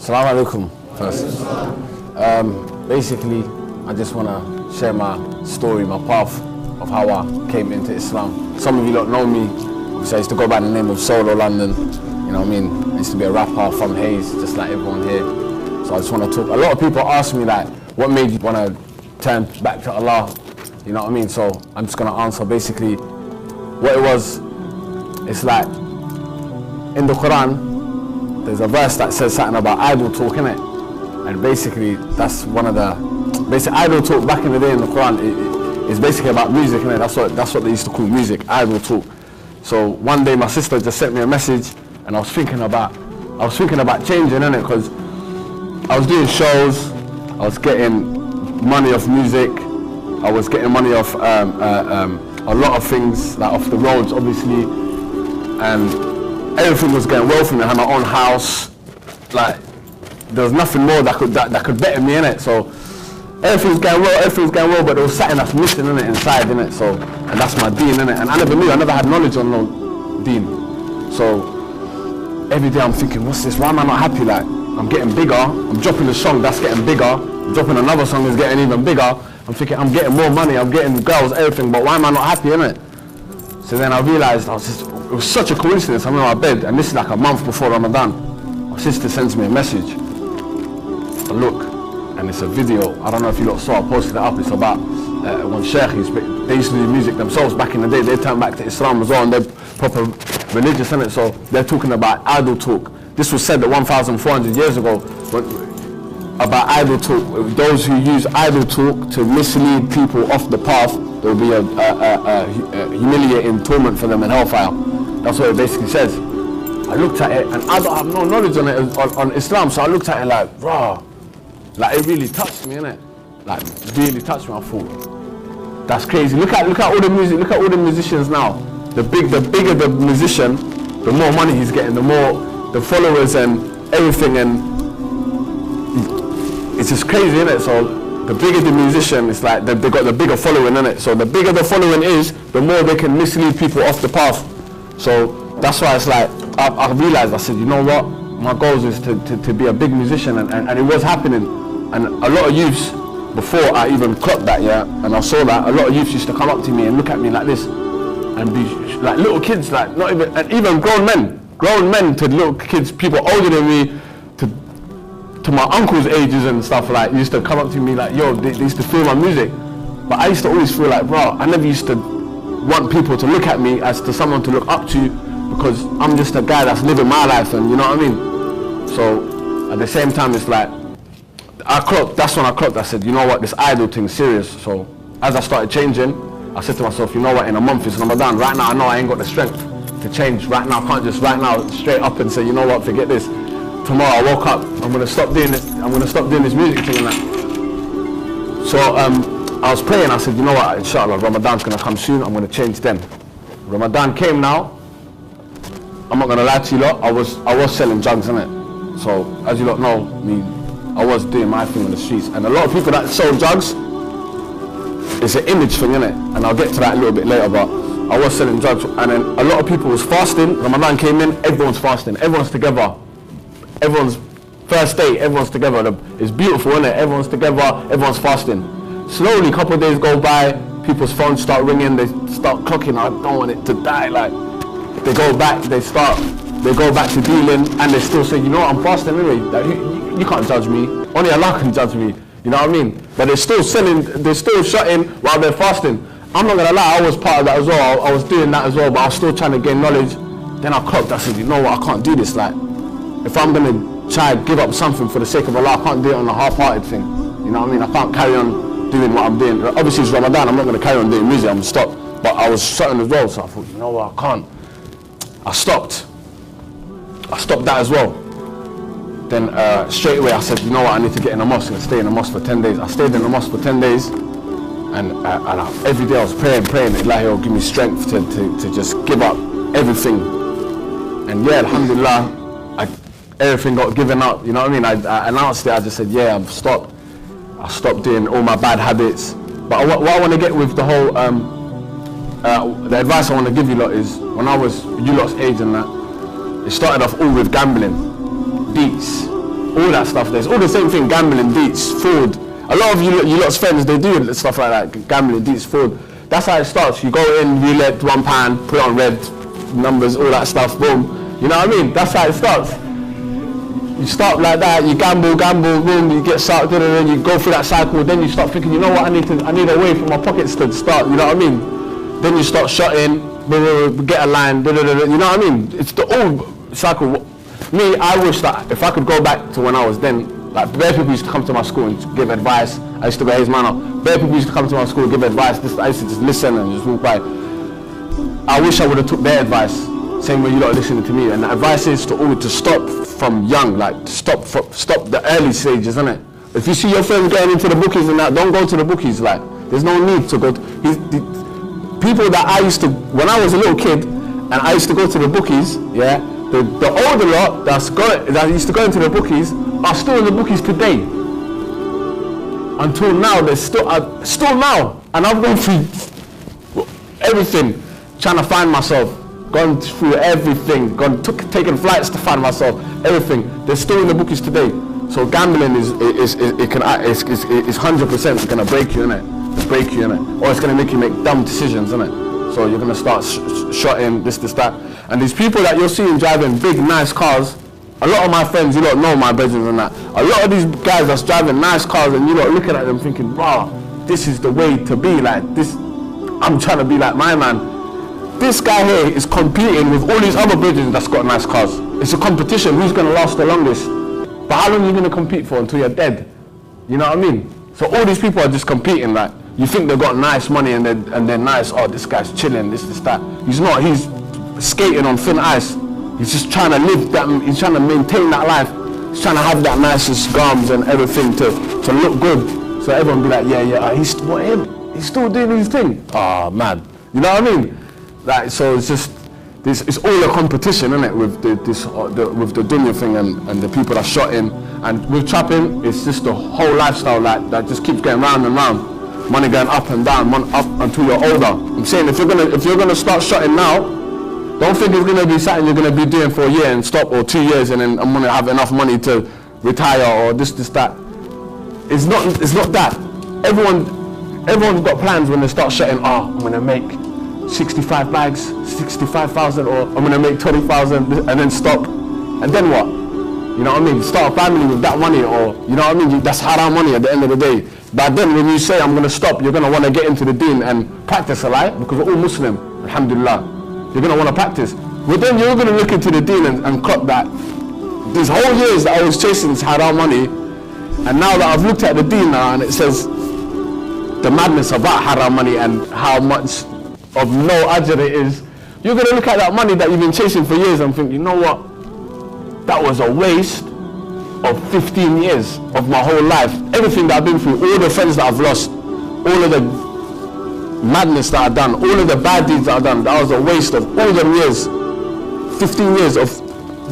Assalamu alaikum first. Basically, I just want to share my story, my path of how I came into Islam. Some of you don't know me, so I used to go by the name of Solo London. You know what I mean? I used to be a rapper from Hayes, just like everyone here. So I just want to talk. A lot of people ask me like, what made you want to turn back to Allah? You know what I mean? So I'm just going to answer basically what it was. It's like, in the Quran, there's a verse that says something about idle talk, innit? And basically, that's one of the basic idle talk back in the day in the Quran. It's basically about music, innit? That's what they used to call music, idle talk. So one day my sister just sent me a message, and I was thinking about changing, innit? Because I was doing shows, I was getting money off music, I was getting money off a lot of things, like off the roads, obviously, and everything was going well for me. I had my own house, like there was nothing more that could better me, innit? So everything's going well, but there was something that's missing, innit, inside, innit? So, and that's my Deen, innit? And I never had knowledge on no Deen. So every day I'm thinking, what's this? Why am I not happy? Like, I'm getting bigger, I'm dropping a song that's getting bigger, I'm dropping another song that's getting even bigger. I'm thinking I'm getting more money, I'm getting girls, everything, but why am I not happy, innit? So then I realised it was such a coincidence. I'm in my bed, and this is like a month before Ramadan. My sister sends me a message. I look, and it's a video. I don't know if you lot saw, I posted it up. It's about one sheikh. They used to do music themselves back in the day. They turned back to Islam as well, and they're proper religious, innit? So they're talking about idle talk. This was said 1,400 years ago. About idle talk. Those who use idle talk to mislead people off the path, there will be a humiliating torment for them in hellfire. That's what it basically says. I looked at it, and I don't have no knowledge on it, on Islam, so I looked at it like, raw. Like, it really touched me, innit? Like, really touched me. I thought, that's crazy. Look at all the music, look at all the musicians now. The bigger the musician, the more money he's getting, the more the followers and everything, and it's just crazy, innit? So the bigger the musician, it's like they got the bigger following, innit? So the bigger the following is, the more they can mislead people off the path. So that's why it's like, I realized, I said, you know what? My goal is to be a big musician, and it was happening. And a lot of youths, before I even clocked that, yeah, and I saw that, a lot of youths used to come up to me and look at me like this, and be like little kids, like not even, and even grown men to little kids, people older than me, to my uncle's ages and stuff, like, used to come up to me like, yo, they used to feel my music. But I used to always feel like, bro, I never used to want people to look at me as to someone to look up to, because I'm just a guy that's living my life, and you know what I mean? So at the same time, it's like, that's when I clocked, I said, you know what, this idol thing's serious. So as I started changing, I said to myself, you know what, in a month it's Ramadan. Right now I know I ain't got the strength to change. Right now I can't just straight up and say, you know what, forget this. Tomorrow I woke up, I'm gonna stop doing this, music thing and that. So I was praying, I said, you know what, inshallah, Ramadan's gonna come soon, I'm gonna change then. Ramadan came now, I'm not gonna lie to you lot, I was selling drugs, innit? So as you lot know me, I was doing my thing on the streets, and a lot of people that sell drugs, it's an image thing, innit? And I'll get to that a little bit later, but I was selling drugs, and then a lot of people was fasting. Ramadan came in, everyone's fasting, everyone's together. Everyone's first day, everyone's together. It's beautiful, isn't it? Everyone's together, everyone's fasting. Slowly, a couple of days go by, people's phones start ringing, they start clocking, I don't want it to die. Like, they go back, they go back to dealing, and they still say, you know what, I'm fasting anyway. Like, you can't judge me. Only Allah can judge me. You know what I mean? But they're still selling, they're still shutting while they're fasting. I'm not gonna lie, I was part of that as well. I was doing that as well, but I was still trying to gain knowledge. Then I clocked, I said, you know what, I can't do this. Like, if I'm going to try to give up something for the sake of Allah, I can't do it on a half-hearted thing. You know what I mean? I can't carry on doing what I'm doing. Obviously it's Ramadan, I'm not going to carry on doing music, I'm going to stop. But I was certain as well, so I thought, you know what, I can't. I stopped that as well. Then straight away I said, you know what, I need to get in a mosque and stay in a mosque for 10 days. I stayed in the mosque for 10 days, and every day I was praying, Allah will give me strength to just give up everything. And yeah, alhamdulillah, everything got given up, you know what I mean? I announced it, I just said, yeah, I've stopped. I stopped doing all my bad habits. But what I want to get with the whole, the advice I want to give you lot is, when I was you lot's age and that, it started off all with gambling, beats, all that stuff. There's all the same thing, gambling, beats, fraud. A lot of you lot's friends, they do stuff like that, gambling, beats, fraud. That's how it starts. You go in, roulette, £1, put on red numbers, all that stuff, boom. You know what I mean? That's how it starts. You start like that, you gamble, boom, you get sucked, and then you go through that cycle, then you start thinking, you know what, I need a way for my pockets to start, you know what I mean? Then you start shotting, get a line, you know what I mean? It's the old cycle. Me, I wish that if I could go back to when I was then, like bare people used to come to my school and give advice. I used to go, hey man, bare people used to come to my school and give advice. I used to just listen and just walk by. I wish I would have took their advice, same way you lot are listening to me. And the advice is to all to stop from young, like stop the early stages, isn't it? If you see your friends going into the bookies and that, don't go to the bookies. Like, there's no need to go. People that I used to, when I was a little kid, and I used to go to the bookies, yeah, the older lot that used to go into the bookies are still in the bookies today. Until now, they're still now, and I've gone through everything, trying to find myself. Gone through everything, taken flights to find myself, everything. They're still in the bookies today. So gambling is 100% gonna break you, innit? It's break you, innit? Or it's gonna make you make dumb decisions, innit? So you're gonna start shotting this, that. And these people that you're seeing driving big, nice cars, a lot of my friends, you don't know my brethren and that. A lot of these guys that's driving nice cars and you lot looking at them thinking, wow, this is the way to be, like this. I'm trying to be like my man. This guy here is competing with all these other brethren that's got nice cars. It's a competition, who's going to last the longest. But how long are you going to compete for until you're dead? You know what I mean? So all these people are just competing, like, you think they've got nice money and they're nice, oh, this guy's chilling, this, that. He's not, he's skating on thin ice. He's just trying to live that, he's trying to maintain that life. He's trying to have that nicest garms and everything to look good. So everyone be like, yeah, he's still doing his thing. Oh, man. You know what I mean? Like, so it's just this. It's all a competition, isn't it? With with the dunya thing and the people that shot in, and with trapping, it's just the whole lifestyle that just keeps going round and round. Money going up and down, up until you're older. I'm saying if you're gonna start shotting now, don't think it's gonna be something you're gonna be doing for a year and stop, or 2 years and then I'm gonna have enough money to retire or this, that. It's not that. Everyone's got plans when they start shotting. Oh, I'm gonna make 65 bags, 65,000, or I'm gonna make 20,000 and then stop. And then what? You know what I mean? Start a family with that money, or you know what I mean? That's haram money at the end of the day. But then when you say I'm gonna stop, you're gonna wanna get into the deen and practice a lie, because we're all Muslim, alhamdulillah. You're gonna wanna practice. But then you're gonna look into the deen and clock that these whole years that I was chasing this haram money, and now that I've looked at the deen now and it says the madness about haram money and how much of no ajr it is, you're going to look at that money that you've been chasing for years and think, you know what, that was a waste of 15 years of my whole life. Everything that I've been through, all the friends that I've lost, all of the madness that I've done, all of the bad deeds that I've done, that was a waste of all them years, 15 years of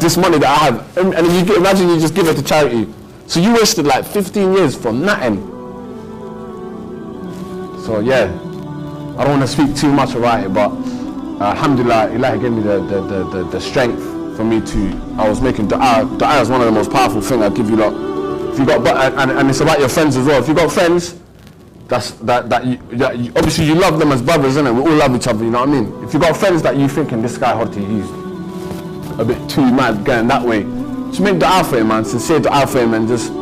this money that I have. And you imagine you just give it to charity. So you wasted like 15 years for nothing. So yeah, I don't want to speak too much about it, but alhamdulillah, Allah gave me the strength for me to. I was making dua. Dua is one of the most powerful things I give you lot. If you got, and it's about your friends as well. If you got friends, obviously you love them as brothers, isn't it? We all love each other, you know what I mean? If you got friends that you thinking this guy Hoti, he's a bit too mad going that way, just make dua for him, man. Sincere dua for him, and just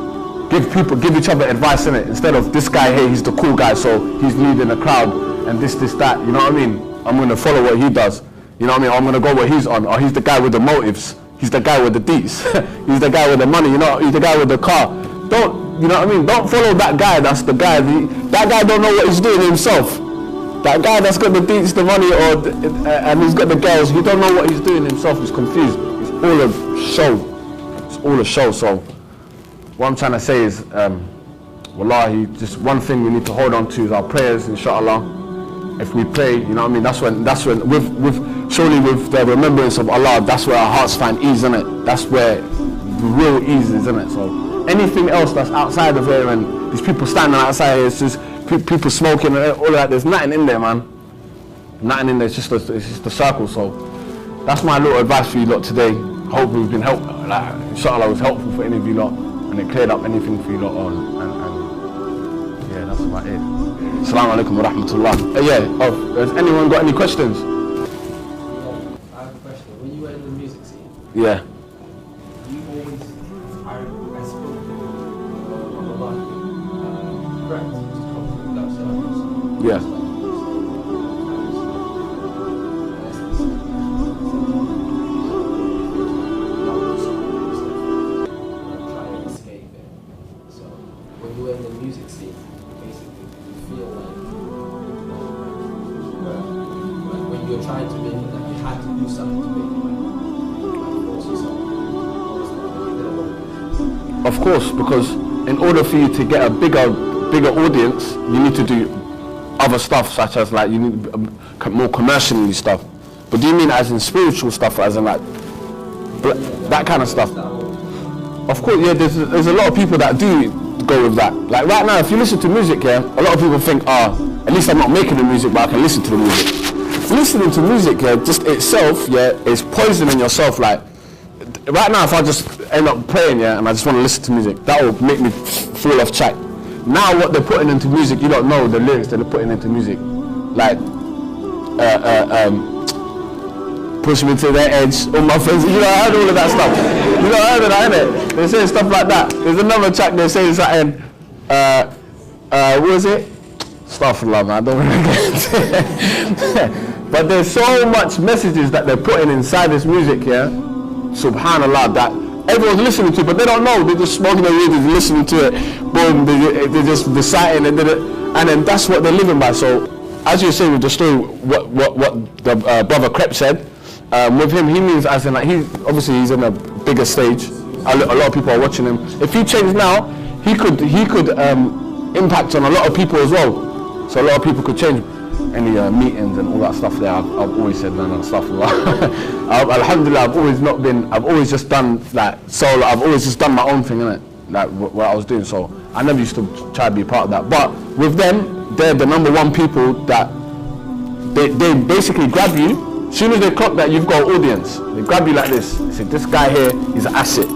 give each other advice, innit? Instead of this guy here, he's the cool guy, so he's leading the crowd. And this, that, you know what I mean? I'm going to follow what he does, you know what I mean? Or I'm going to go where he's on, or he's the guy with the motives, he's the guy with the deets, he's the guy with the money, you know, he's the guy with the car. Don't, you know what I mean? Don't follow that guy, that's the guy, that guy don't know what he's doing himself. That guy that's got the deets, the money, and he's got the girls, he don't know what he's doing himself, he's confused. It's all a show, it's all a show. So what I'm trying to say is, wallahi, just one thing we need to hold on to is our prayers, inshallah. If we pray, you know what I mean, that's when surely with the remembrance of Allah, that's where our hearts find ease, in it. That's where the real ease is, in it. So anything else that's outside of here, and these people standing outside here, it's just people smoking and all of that, there's nothing in there, man. Nothing in there, it's just a circle. So that's my little advice for you lot today. hope we've been helpful. Like, inshallah, was helpful for any of you lot, and it cleared up anything for you lot on. And yeah, that's about it. Assalamu alaikum wa rahmatullah. Has anyone got any questions? Yeah, I have a question. When you were in the music scene, Yeah. you always, I spoke to Allah, correct? Yeah. Trying to make it, like you had to do something to make it, Of course, because in order for you to get a bigger audience, you need to do other stuff, such as like you need more commercially stuff. But do you mean as in spiritual stuff, as in like that kind of stuff? Of course, yeah. There's a lot of people that do go with that. Like right now, if you listen to music, yeah, a lot of people think, at least I'm not making the music, but I can listen to the music. Listening to music, yeah, just itself, yeah, is poisoning yourself. Like right now, if I just end up praying, yeah, and I just want to listen to music, that will make me fall off track. Now, what they're putting into music, you don't know the lyrics that they're putting into music, like push me to the edge, all my friends. You know, I heard all of that stuff. You know, I heard that, innit? They say stuff like that. There's another track they're saying something. What was it? Astaghfirullah, man, I don't want to get into it. But there's so much messages that they're putting inside this music, yeah? Subhanallah, that everyone's listening to, but they don't know. They're just smoking their weed, they're listening to it, boom, they're just reciting and then that's what they're living by. So, as you say with the story, what the brother Crep said, with him, he means as in like, he's in a bigger stage. A lot of people are watching him. If he changed now, he could impact on a lot of people as well. So a lot of people could change. Any meetings and all that stuff there, I've always said no stuff. Alhamdulillah, I've always just done like solo. I've always just done my own thing, innit? Like what I was doing. So I never used to try to be part of that. But with them, they're the number one people that they basically grab you. As soon as they clock that you've got an audience, they grab you like this. They say, this guy here is an asset.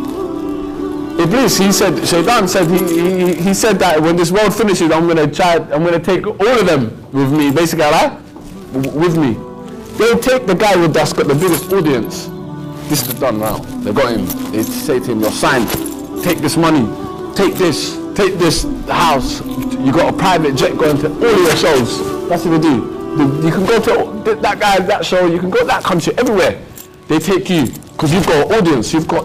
Iblis, Shaitan said, he said that when this world finishes, I'm gonna take all of them with me, basically, right? With me. They'll take the guy that's got the biggest audience. This is done now. They got him. They say to him, you're signed. Take this money. Take this house. You got a private jet going to all of your shows. That's what they do. You can go to that guy, that show. You can go to that country, everywhere. They take you. Because you've got an audience, you've got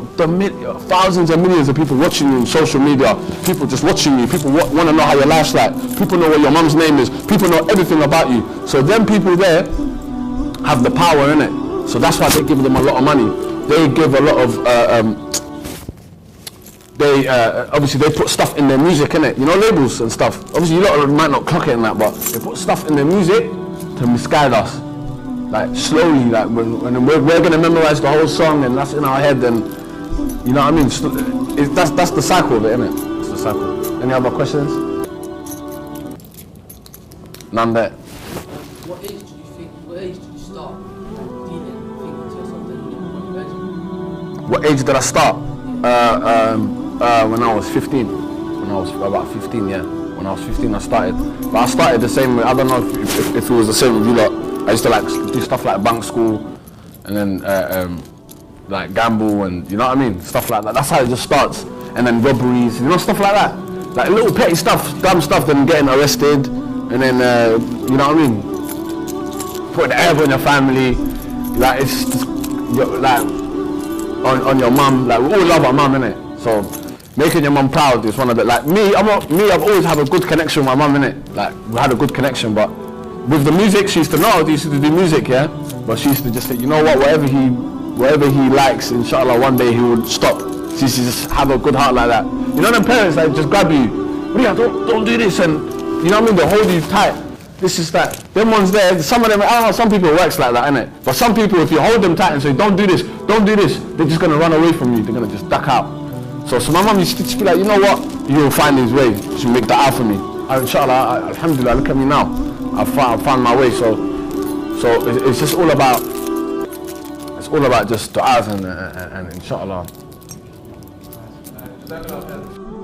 thousands and millions of people watching you on social media, people just watching you, people want to know how your life's like, people know what your mum's name is, people know everything about you. So them people there have the power in it. So that's why they give them a lot of money. They give a lot of, obviously they put stuff in their music, in it, you know, labels and stuff. Obviously you lot might not clock it in that, but they put stuff in their music to misguide us. Like slowly, like when we're gonna memorize the whole song and that's in our head, and you know what I mean. That's the cycle of it, isn't it? It's the cycle. Any other questions? None there. What age did you start thinking to yourself that you didn't want to imagine? What age did I start? When I was 15. When I was about 15, yeah. When I was 15, I started. But I started the same way. I don't know if it was the same with you lot. I used to like do stuff like bank school, and then like gamble, and you know what I mean, stuff like that. That's how it just starts. And then robberies, you know, stuff like that. Like little petty stuff, dumb stuff, then getting arrested, and then you know what I mean, putting the air on your family. Like it's just, like on your mum. Like we all love our mum, innit? So making your mum proud is one of the, like I've always had a good connection with my mum, innit? Like we had a good connection, but with the music, she used to know, they used to do music, yeah? But she used to just say, you know what, whatever he likes, inshallah, one day he would stop. She used to just have a good heart like that. You know them parents like just grab you, yeah, don't do this, and you know what I mean, they hold you tight. This is that. Them ones there, some of them, I don't know, some people it works like that, innit? But some people, if you hold them tight and say, don't do this, they're just gonna run away from you, they're gonna just duck out. So my mum used to be like, you know what, you'll find his way, she'll make that out for me. And inshallah, alhamdulillah, look at me now. I found my way, so it's just all about all about just du'as and inshallah. Jazakallah khair.